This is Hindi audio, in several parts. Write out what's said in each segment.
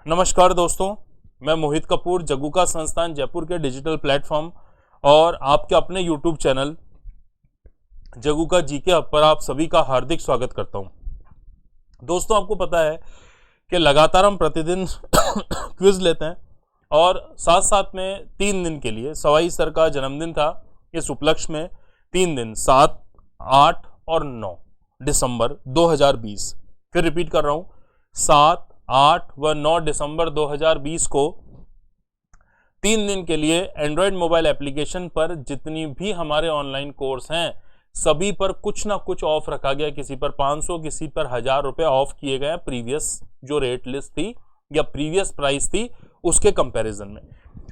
नमस्कार दोस्तों, मैं मोहित कपूर, जग्गू का संस्थान जयपुर के डिजिटल प्लेटफॉर्म और आपके अपने यूट्यूब चैनल जग्गू का जीके हब पर आप सभी का हार्दिक स्वागत करता हूं। दोस्तों, आपको पता है कि लगातार हम प्रतिदिन क्विज लेते हैं और साथ साथ में 3 दिन के लिए सवाई सर का जन्मदिन था। इस उपलक्ष्य में 3 दिन 7, 8 और 9 दिसंबर 2020, फिर रिपीट कर रहा हूं, 7, 8 व 9 दिसंबर 2020 को 3 दिन के लिए एंड्रॉयड मोबाइल एप्लीकेशन पर जितनी भी हमारे ऑनलाइन कोर्स हैं सभी पर कुछ ना कुछ ऑफ रखा गया। किसी पर 500, किसी पर 1000 रुपए ऑफ किए गए प्रीवियस जो रेट लिस्ट थी या प्रीवियस प्राइस थी उसके कंपैरिजन में।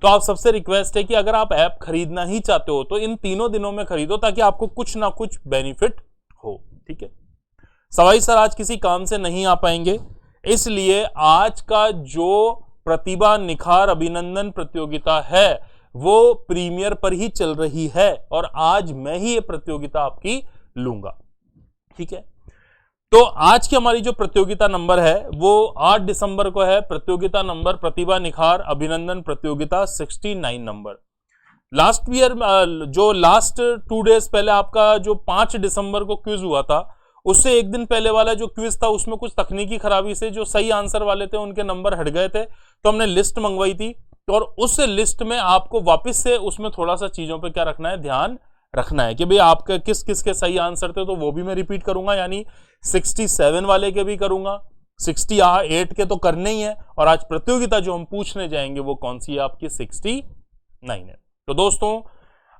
तो आप सबसे रिक्वेस्ट है कि अगर आप ऐप खरीदना ही चाहते हो तो इन तीनों दिनों में खरीदो ताकि आपको कुछ ना कुछ बेनिफिट हो। ठीक है, सवाई सर आज किसी काम से नहीं आ पाएंगे, इसलिए आज का जो प्रतिभा निखार अभिनंदन प्रतियोगिता है वो प्रीमियर पर ही चल रही है और आज मैं ही ये प्रतियोगिता आपकी लूंगा। ठीक है, तो आज की हमारी जो प्रतियोगिता नंबर है वो 8 दिसंबर को है। प्रतियोगिता नंबर प्रतिभा निखार अभिनंदन प्रतियोगिता 69 नंबर। लास्ट ईयर जो लास्ट 2 डेज पहले आपका जो 5 दिसंबर को क्विज हुआ था उससे एक दिन पहले वाला जो क्विज था उसमें कुछ तकनीकी खराबी से जो सही आंसर वाले थे उनके नंबर हट गए थे, तो हमने लिस्ट मंगवाई थी और उस लिस्ट में आपको वापस से उसमें थोड़ा सा चीजों पे क्या रखना है, ध्यान रखना है कि भाई आपके किस किस के सही आंसर थे, तो वो भी मैं रिपीट करूंगा। यानी 67 वाले के भी करूंगा, 68 के तो करने ही है और आज प्रतियोगिता जो हम पूछने जाएंगे वो कौन सी है, आपकी 69 है। तो दोस्तों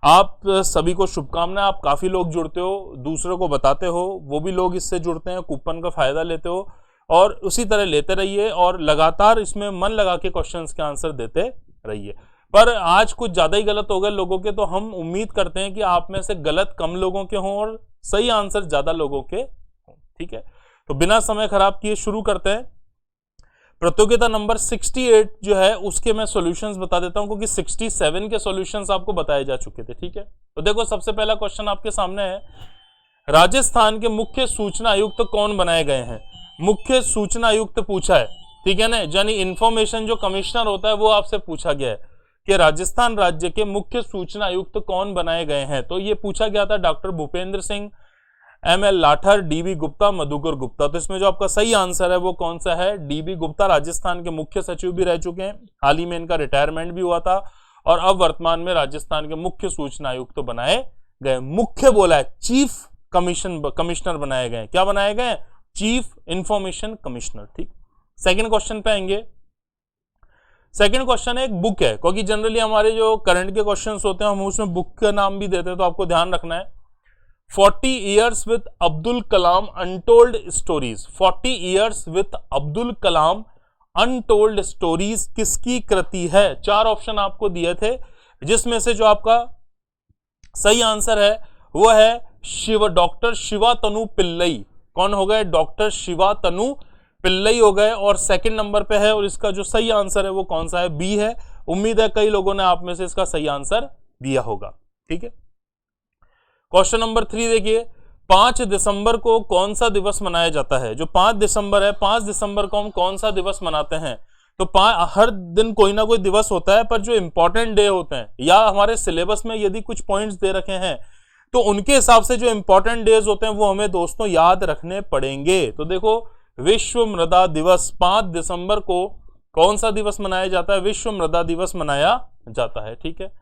आप सभी को शुभकामनाएं। आप काफी लोग जुड़ते हो, दूसरों को बताते हो, वो भी लोग इससे जुड़ते हैं, कूपन का फायदा लेते हो और उसी तरह लेते रहिए और लगातार इसमें मन लगा के क्वेश्चंस के आंसर देते रहिए। पर आज कुछ ज्यादा ही गलत हो गए लोगों के, तो हम उम्मीद करते हैं कि आप में से गलत कम लोगों के हों और सही आंसर ज्यादा लोगों के हों। ठीक है, तो बिना समय खराब किए शुरू करते हैं। प्रतियोगिता नंबर 68 जो है उसके मैं सॉल्यूशंस बता देता हूं क्योंकि 67 के सॉल्यूशंस आपको बताए जा चुके थे। ठीक है, तो देखो सबसे पहला क्वेश्चन आपके सामने है, राजस्थान के मुख्य सूचना आयुक्त कौन बनाए गए हैं? मुख्य सूचना आयुक्त पूछा है, ठीक है ना, यानी इंफॉर्मेशन जो कमिश्नर होता है वो आपसे पूछा गया है कि राजस्थान राज्य के मुख्य सूचना आयुक्त कौन बनाए गए हैं। तो ये पूछा गया था doctor Bhupendra Singh, ML Lathar, DB Gupta, Madhukar Gupta. तो इसमें जो आपका सही आंसर है वो कौन सा है, DB गुप्ता। राजस्थान के मुख्य सचिव भी रह चुके हैं, हाल ही में इनका रिटायरमेंट भी हुआ था और अब वर्तमान में राजस्थान के मुख्य सूचना आयुक्त तो बनाए गए। मुख्य बोला है, चीफ कमिश्नर बनाए गए। क्या बनाए गए? Chief information commissioner. ठीक, सेकेंड क्वेश्चन पे आएंगे। सेकेंड क्वेश्चन एक बुक है, क्योंकि जनरली हमारे जो करंट के क्वेश्चन होते हैं हम उसमें बुक का नाम भी देते हैं, तो आपको ध्यान रखना है। 40 years with Abdul Kalam untold stories. 40 years with Abdul Kalam untold stories किसकी कृति है? 4 ऑप्शन आपको दिए थे जिसमें से जो आपका सही आंसर है वो है डॉक्टर शिवा तनु पिल्लई। कौन हो गए? डॉक्टर शिवा तनु पिल्लई हो गए और सेकंड नंबर पे है और इसका जो सही आंसर है वो कौन सा है? बी है। उम्मीद है कई लोगों ने आप में से इसका सही आंसर दिया होगा। ठीक है, क्वेश्चन नंबर 3 देखिए, 5 दिसंबर को कौन सा दिवस मनाया जाता है? जो 5 दिसंबर है, 5 दिसंबर को हम कौन सा दिवस मनाते हैं? तो हर दिन कोई ना कोई दिवस होता है, पर जो इंपॉर्टेंट डे होते हैं या हमारे सिलेबस में यदि कुछ पॉइंट्स दे रखे हैं तो उनके हिसाब से जो इंपॉर्टेंट डेज होते हैं वो हमें दोस्तों याद रखने पड़ेंगे। तो देखो, विश्व मृदा दिवस 5 दिसंबर को कौन सा दिवस मनाया जाता है? विश्व मृदा दिवस मनाया जाता है। ठीक है,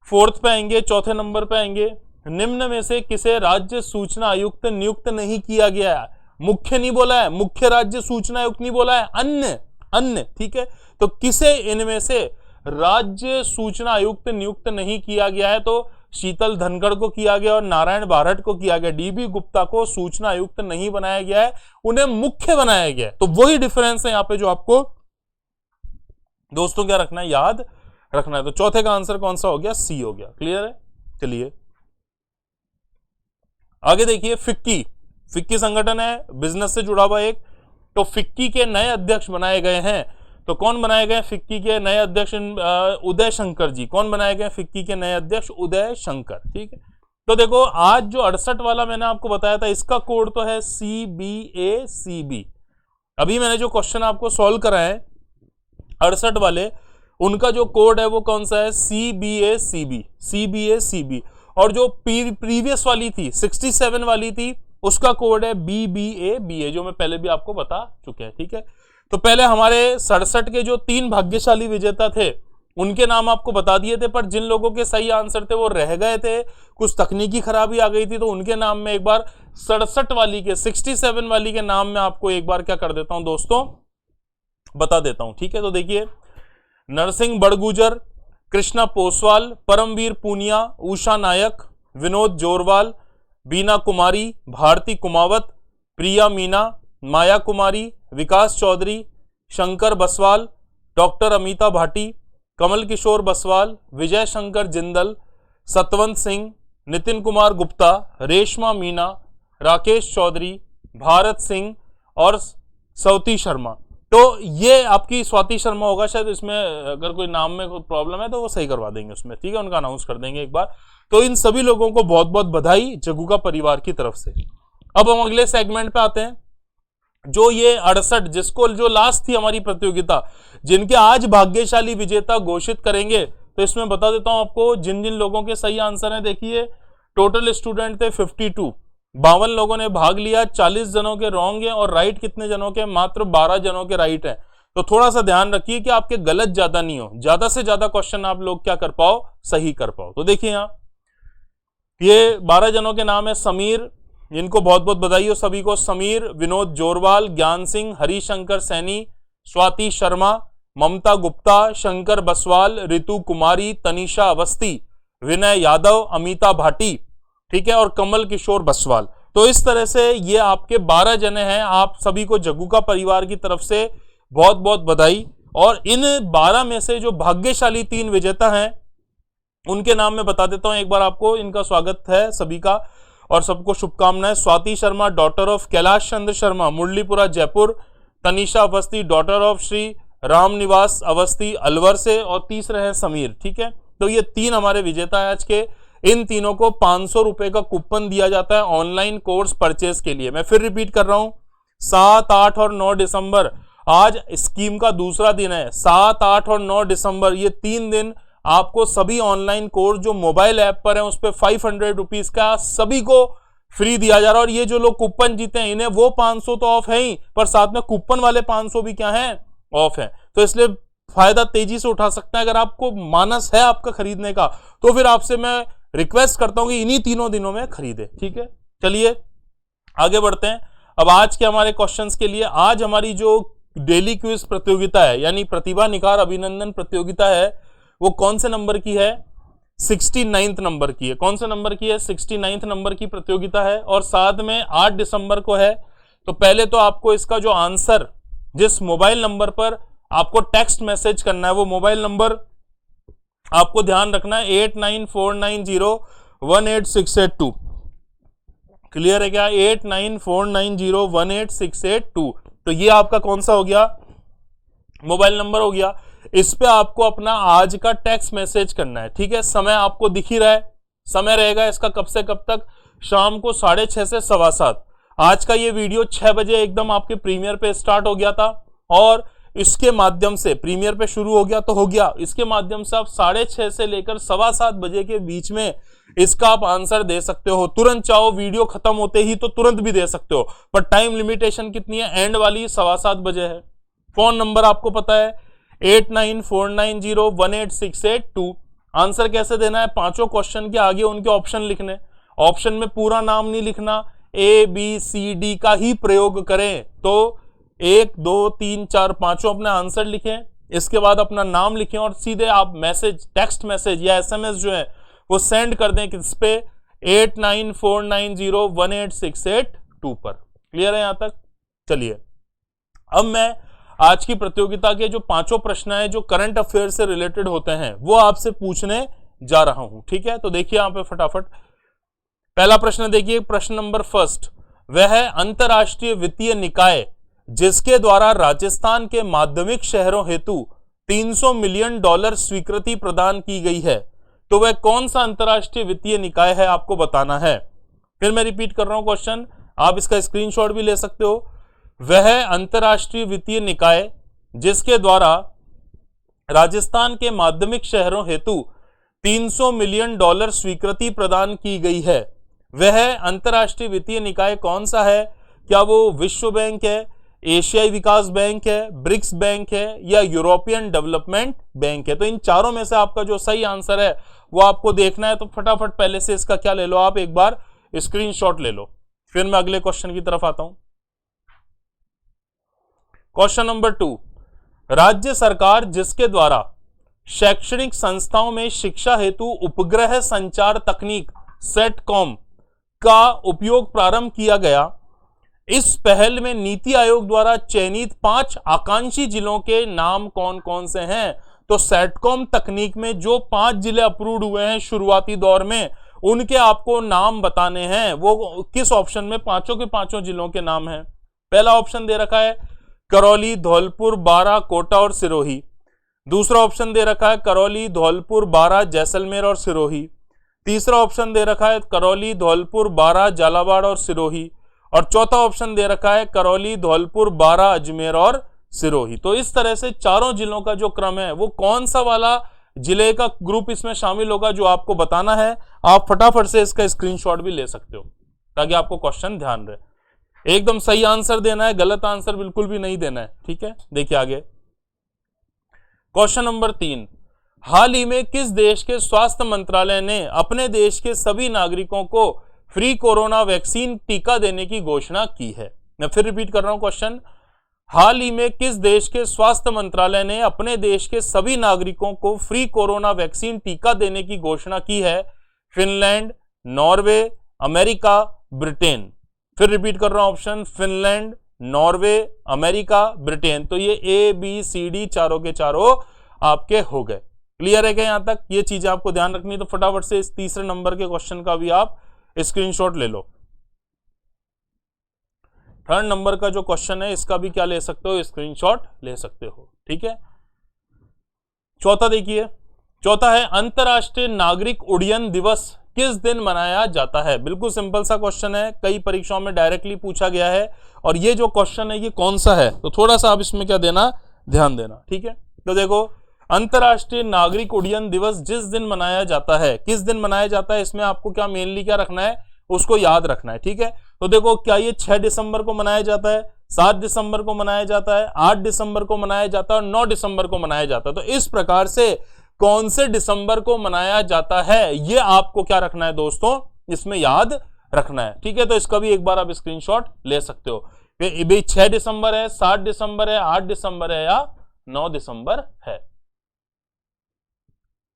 फोर्थ पे आएंगे, चौथे नंबर पे आएंगे, निम्न में से किसे राज्य सूचना आयुक्त नियुक्त नहीं किया गया है? मुख्य नहीं बोला है, मुख्य राज्य सूचना आयुक्त नहीं बोला है, अन्य अन्य। ठीक है, तो किसे इनमें से राज्य सूचना आयुक्त नियुक्त नहीं किया गया है? तो शीतल धनखड़ को किया गया और नारायण भारत को किया गया। DB गुप्ता को सूचना आयुक्त नहीं बनाया गया है, उन्हें मुख्य बनाया गया है। तो वही डिफरेंस है यहाँ पे जो आपको दोस्तों क्या रखना है, याद रखना है। तो चौथे का आंसर कौन सा हो गया? सी हो गया। क्लियर है? चलिए आगे देखिए, फिक्की संगठन है बिजनेस से जुड़ा हुआ एक। तो फिक्की के नए अध्यक्ष बनाए गए हैं, तो कौन बनाए गए फिक्की के नए अध्यक्ष? उदय शंकर जी। कौन बनाए गए फिक्की के नए अध्यक्ष? उदय शंकर। ठीक है, तो देखो आज जो 68 वाला मैंने आपको बताया था इसका कोड तो है CBACB। अभी मैंने जो क्वेश्चन आपको सॉल्व करा है 68 वाले, उनका जो कोड है वो कौन सा है, CBACB। और जो प्रीवियस वाली थी 67 वाली थी, उसका कोड है BBA, जो मैं पहले भी आपको बता चुके हैं। ठीक है, तो पहले हमारे 67 के जो 3 भाग्यशाली विजेता थे उनके नाम आपको बता दिए थे, पर जिन लोगों के सही आंसर थे वो रह गए थे, कुछ तकनीकी खराबी आ गई थी, तो उनके नाम में एक बार 67 वाली के 67 वाली के नाम में आपको एक बार क्या कर देता हूं दोस्तों, बता देता हूं। ठीक है, तो देखिए, नरसिंह बड़गुजर, कृष्णा पोसवाल, परमवीर पूनिया, उषा नायक, विनोद जोरवाल, बीना कुमारी, भारती कुमावत, प्रिया मीना, माया कुमारी, विकास चौधरी, शंकर बसवाल, डॉक्टर अमिता भाटी, कमल किशोर बसवाल, विजय शंकर जिंदल, सतवंत सिंह, नितिन कुमार गुप्ता, रेशमा मीना, राकेश चौधरी, भारत सिंह और स्वाति शर्मा। तो ये आपकी स्वाति शर्मा होगा शायद, इसमें अगर कोई नाम में कोई प्रॉब्लम है तो वो सही करवा देंगे उसमें। ठीक है, उनका अनाउंस कर देंगे एक बार। तो इन सभी लोगों को बहुत बहुत बधाई जगुका परिवार की तरफ से। अब हम अगले सेगमेंट पे आते हैं, जो ये 68 जिसको जो लास्ट थी हमारी प्रतियोगिता, जिनके आज भाग्यशाली विजेता घोषित करेंगे। तो इसमें बता देता हूं आपको जिन जिन लोगों के सही आंसर हैं। देखिए, टोटल स्टूडेंट थे 52, 52 लोगों ने भाग लिया, 40 जनों के रॉन्ग है और राइट कितने जनों के, मात्र 12 जनों के राइट है। तो थोड़ा सा ध्यान रखिए कि आपके गलत ज्यादा नहीं हो, ज्यादा से ज्यादा क्वेश्चन आप लोग क्या कर पाओ, सही कर पाओ। तो देखिए यहाँ ये 12 जनों के नाम है समीर, इनको बहुत बहुत बधाई हो सभी को, समीर, विनोद जोरवाल, ज्ञान सिंह, हरिशंकर सैनी, स्वाति शर्मा, ममता गुप्ता, शंकर बसवाल, ऋतु कुमारी, तनिषा अवस्थी, विनय यादव, अमिता भाटी, ठीक है, और कमल किशोर बसवाल। तो इस तरह से ये आपके 12 जने हैं। आप सभी को जगुका परिवार की तरफ से बहुत बहुत बधाई। और इन 12 में से जो भाग्यशाली 3 विजेता हैं उनके नाम मैं बता देता हूं एक बार आपको। इनका स्वागत है सभी का और सबको शुभकामनाएं। Swati Sharma, daughter of Kailash Chandra Sharma, Murlipura Jaipur, Tanisha Awasthi, daughter of Shri Ramniwas Awasthi Alwar से, और तीसरे हैं समीर। ठीक है, तो ये 3 हमारे विजेता है आज के। इन तीनों को 500 रुपए का कूपन दिया जाता है ऑनलाइन कोर्स परचेज के लिए। मैं फिर रिपीट कर रहा हूं, 7, 8 और 9 दिसंबर आज स्कीम का दूसरा दिन है। 7, 8 और 9 दिसंबर ये 3 दिन आपको सभी ऑनलाइन कोर्स जो मोबाइल ऐप पर है उस पर 500 रुपीज का सभी को फ्री दिया जा रहा है। और ये जो लोग कूपन जीते हैं इन्हें वो 500 तो ऑफ है ही, पर साथ में कूपन वाले 500 भी क्या है, ऑफ है। तो इसलिए फायदा तेजी से उठा सकते हैं। अगर आपको मानस है आपका खरीदने का तो फिर आपसे मैं रिक्वेस्ट करता हूं कि इन्हीं तीनों दिनों में खरीदे। ठीक है, चलिए आगे बढ़ते हैं। अब आज के हमारे क्वेश्चंस के लिए, आज हमारी जो डेली क्विज प्रतियोगिता है यानी प्रतिभा निखार अभिनंदन प्रतियोगिता है वो कौन से नंबर की है, 69 नंबर की है। कौन से नंबर की है, 69 नंबर की प्रतियोगिता है और साथ में 8 दिसंबर को है। तो पहले तो आपको इसका जो आंसर जिस मोबाइल नंबर पर आपको टेक्स्ट मैसेज करना है वो मोबाइल नंबर आपको ध्यान रखना है 8949018682। क्लियर है क्या, 8949018682। तो ये आपका कौन सा हो गया, मोबाइल नंबर हो गया। इस पे आपको अपना आज का टेक्स्ट मैसेज करना है। ठीक है, समय आपको दिख ही रहा है, समय रहेगा इसका कब से कब तक, शाम को 6:30 से 7:15। आज का ये वीडियो 6 बजे एकदम आपके प्रीमियर पे स्टार्ट हो गया था और इसके माध्यम से प्रीमियर पे शुरू हो गया तो हो गया, इसके माध्यम से आप 6:30 से लेकर 7:15 बजे के बीच में इसका आप आंसर दे सकते हो। तुरंत चाहो वीडियो खत्म होते ही तो तुरंत भी दे सकते हो, पर टाइम लिमिटेशन कितनी है, एंड वाली 7:15 बजे है। फोन नंबर आपको पता है 8949018682। आंसर कैसे देना है, 5 क्वेश्चन के आगे उनके ऑप्शन लिखने, ऑप्शन में पूरा नाम नहीं लिखना, ABCD का ही प्रयोग करें। तो 1 2 3 4 5 अपने आंसर लिखें, इसके बाद अपना नाम लिखें और सीधे आप मैसेज, टेक्स्ट मैसेज या SMS जो है वो सेंड कर दें किस पे, 8949018682 पर। क्लियर है यहां तक। चलिए अब मैं आज की प्रतियोगिता के जो 5 प्रश्न है जो करंट अफेयर से रिलेटेड होते हैं वो आपसे पूछने जा रहा हूं। ठीक है, तो देखिए यहां पे फटाफट पहला प्रश्न देखिए, प्रश्न नंबर 1, वह है अंतरराष्ट्रीय वित्तीय निकाय जिसके द्वारा राजस्थान के माध्यमिक शहरों हेतु $300 मिलियन स्वीकृति प्रदान की गई है, तो वह कौन सा अंतरराष्ट्रीय वित्तीय निकाय है आपको बताना है। फिर मैं रिपीट कर रहा हूं क्वेश्चन, आप इसका स्क्रीनशॉट भी ले सकते हो। वह अंतरराष्ट्रीय वित्तीय निकाय जिसके द्वारा राजस्थान के माध्यमिक शहरों हेतु 300 मिलियन डॉलर स्वीकृति प्रदान की गई है, वह अंतरराष्ट्रीय वित्तीय निकाय कौन सा है? क्या वो विश्व बैंक है, एशियाई विकास बैंक है, ब्रिक्स बैंक है या यूरोपियन डेवलपमेंट बैंक है? तो इन चारों में से आपका जो सही आंसर है वो आपको देखना है। तो फटाफट पहले से इसका क्या ले लो, आप एक बार स्क्रीनशॉट ले लो, फिर मैं अगले क्वेश्चन की तरफ आता हूं। क्वेश्चन नंबर 2, राज्य सरकार जिसके द्वारा शैक्षणिक संस्थाओं में शिक्षा हेतु उपग्रह संचार तकनीक सेटकॉम का उपयोग प्रारंभ किया गया, इस पहल में नीति आयोग द्वारा चयनित 5 आकांक्षी जिलों के नाम कौन कौन से हैं? तो सेटकॉम तकनीक में जो 5 जिले अप्रूव्ड हुए हैं शुरुआती दौर में, उनके आपको नाम बताने हैं। वो किस ऑप्शन में पांचों के पांचों जिलों के नाम हैं? पहला ऑप्शन दे रखा है करौली, धौलपुर, बारां, कोटा और सिरोही। दूसरा ऑप्शन दे रखा है करौली, धौलपुर, बारां, जैसलमेर और सिरोही। तीसरा ऑप्शन दे रखा है करौली, धौलपुर, बारां, झालावाड़ और सिरोही। और चौथा ऑप्शन दे रखा है करौली, धौलपुर, बारां, अजमेर और सिरोही। तो इस तरह से चारों जिलों का जो क्रम है वो कौन सा वाला जिले का ग्रुप इसमें शामिल होगा जो आपको बताना है। आप फटाफट से इसका स्क्रीनशॉट भी ले सकते हो ताकि आपको क्वेश्चन ध्यान रहे। एकदम सही आंसर देना है, गलत आंसर बिल्कुल भी नहीं देना है, ठीक है। देखिए आगे क्वेश्चन नंबर 3, हाल ही में किस देश के स्वास्थ्य मंत्रालय ने अपने देश के सभी नागरिकों को फ्री कोरोना वैक्सीन टीका देने की घोषणा की है? मैं फिर रिपीट कर रहा हूं क्वेश्चन, हाल ही में किस देश के स्वास्थ्य मंत्रालय ने अपने देश के सभी नागरिकों को फ्री कोरोना वैक्सीन टीका देने की घोषणा की है? Finland, Norway, America, Britain. फिर रिपीट कर रहा हूं option, Finland, Norway, America, Britain. तो ये ABCD चारों के चारों आपके हो गए। क्लियर है क्या यहां तक? ये चीजें आपको ध्यान रखनी है। तो फटाफट से इस तीसरे नंबर के क्वेश्चन का भी आप स्क्रीनशॉट ले लो। थर्ड नंबर का जो क्वेश्चन है इसका भी क्या ले सकते हो, स्क्रीनशॉट ले सकते हो, ठीक है। चौथा देखिए, चौथा है अंतरराष्ट्रीय नागरिक उड्डयन दिवस किस दिन मनाया जाता है? बिल्कुल सिंपल सा क्वेश्चन है, कई परीक्षाओं में डायरेक्टली पूछा गया है। और ये जो क्वेश्चन है ये कौन सा है, तो थोड़ा सा आप इसमें क्या देना, ध्यान देना, ठीक है। तो देखो, अंतरराष्ट्रीय नागरिक उड्डयन दिवस जिस दिन मनाया जाता है, किस दिन मनाया जाता है, इसमें आपको क्या मेनली क्या रखना है, उसको याद रखना है, ठीक है। तो देखो, क्या ये 6 दिसंबर को मनाया जाता है, 7 दिसंबर को मनाया जाता है, 8 दिसंबर को मनाया जाता है और 9 दिसंबर को मनाया जाता है? तो इस प्रकार से कौन से दिसंबर को मनाया जाता है ये आपको क्या रखना है दोस्तों, इसमें याद रखना है, ठीक है। तो इसका भी एक बार आप स्क्रीनशॉट ले सकते हो। 6 दिसंबर है, 7 दिसंबर है, 8 दिसंबर है या 9 दिसंबर है,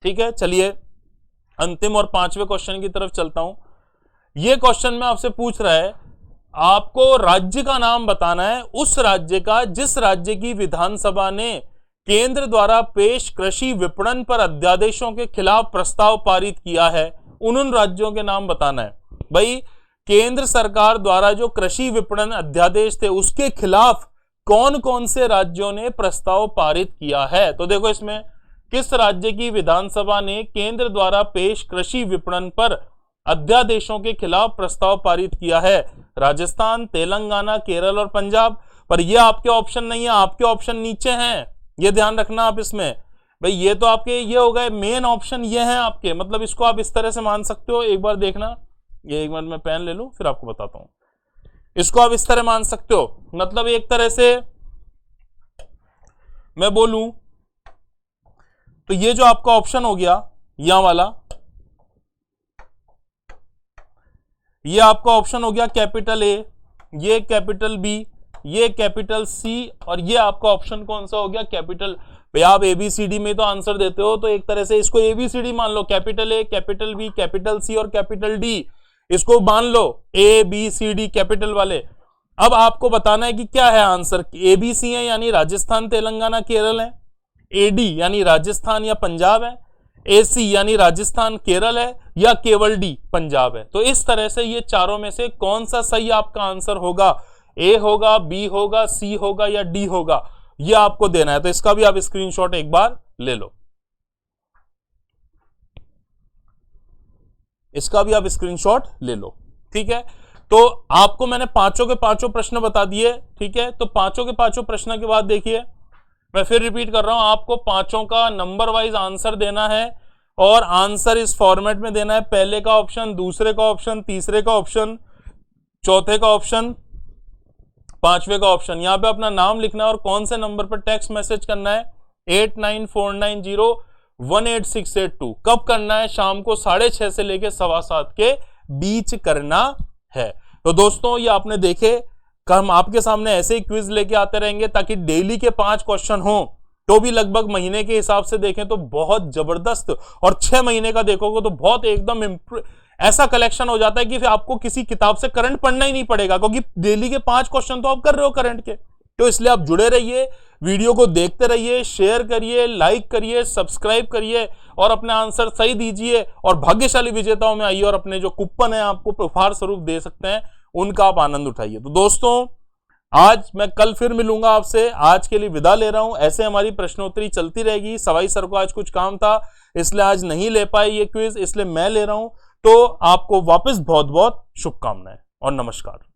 ठीक है। चलिए अंतिम और 5वें क्वेश्चन की तरफ चलता हूं। यह क्वेश्चन में आपसे पूछ रहा है, आपको राज्य का नाम बताना है, उस राज्य का जिस राज्य की विधानसभा ने केंद्र द्वारा पेश कृषि विपणन पर अध्यादेशों के खिलाफ प्रस्ताव पारित किया है। उन राज्यों के नाम बताना है। भाई, केंद्र सरकार द्वारा जो कृषि विपणन अध्यादेश थे उसके खिलाफ कौन कौन से राज्यों ने प्रस्ताव पारित किया है? तो देखो, इसमें किस राज्य की विधानसभा ने केंद्र द्वारा पेश कृषि विपणन पर अध्यादेशों के खिलाफ प्रस्ताव पारित किया है? राजस्थान, तेलंगाना, केरल और पंजाब। पर ये आपके ऑप्शन नहीं है, आपके ऑप्शन नीचे हैं, ये ध्यान रखना आप इसमें। भाई, ये तो आपके ये हो गए मेन ऑप्शन, ये हैं आपके, मतलब इसको आप इस तरह से मान सकते हो। एक बार देखना, ये एक मिनट में पेन ले लूं फिर आपको बताता हूं। इसको आप इस तरह मान सकते हो, मतलब एक तरह से मैं बोलूं तो ये जो आपका ऑप्शन हो गया यहां वाला, ये आपका ऑप्शन हो गया कैपिटल A, ये कैपिटल B, ये कैपिटल C और ये आपका ऑप्शन कौन सा हो गया, कैपिटल। भाई, आप ABCD में तो आंसर देते हो, तो एक तरह से इसको ABCD मान लो, capital A, capital B, capital C और कैपिटल D, इसको मान लो ABCD कैपिटल वाले। अब आपको बताना है कि क्या है आंसर। ABC है यानी राजस्थान, तेलंगाना, केरल है, AD यानी राजस्थान या पंजाब है, AC यानी राजस्थान, केरल है, या केवल D पंजाब है। तो इस तरह से ये चारों में से कौन सा सही आपका आंसर होगा, A होगा, B होगा, C होगा या D होगा, ये आपको देना है। तो इसका भी आप स्क्रीनशॉट एक बार ले लो, इसका भी आप स्क्रीनशॉट ले लो, ठीक है। तो आपको मैंने पांचों के पांचों प्रश्न बता दिए, ठीक है। तो पांचों के पांचों प्रश्न के बाद देखिए, मैं फिर रिपीट कर रहा हूं, आपको पांचों का नंबर वाइज आंसर देना है और आंसर इस फॉर्मेट में देना है। पहले का ऑप्शन, दूसरे का ऑप्शन, तीसरे का ऑप्शन, चौथे का ऑप्शन, पांचवे का ऑप्शन। यहां पे अपना नाम लिखना है और कौन से नंबर पर टेक्स्ट मैसेज करना है, 8949018682। कब करना है, शाम को 6:30 से लेकर 7:15 के बीच करना है। तो दोस्तों ये आपने देखे, हम आपके सामने ऐसे ही क्विज लेके आते रहेंगे ताकि डेली के 5 क्वेश्चन हो, तो भी लगभग महीने के हिसाब से देखें तो बहुत जबरदस्त, और 6 महीने का देखोगे तो बहुत एकदम ऐसा कलेक्शन हो जाता है कि फिर आपको किसी किताब से करंट पढ़ना ही नहीं पड़ेगा, क्योंकि डेली के 5 क्वेश्चन तो आप कर रहे हो करंट के। तो इसलिए आप जुड़े रहिए, वीडियो को देखते रहिए, शेयर करिए, लाइक करिए, सब्सक्राइब करिए और अपने आंसर सही दीजिए और भाग्यशाली विजेताओं में आइए और अपने जो कूपन है आपको उपहार स्वरूप दे सकते हैं, उनका आप आनंद उठाइए। तो दोस्तों आज मैं कल फिर मिलूंगा आपसे, आज के लिए विदा ले रहा हूं। ऐसे हमारी प्रश्नोत्तरी चलती रहेगी। सवाई सर को आज कुछ काम था इसलिए आज नहीं ले पाए ये क्विज, इसलिए मैं ले रहा हूं। तो आपको वापस बहुत बहुत शुभकामनाएं और नमस्कार।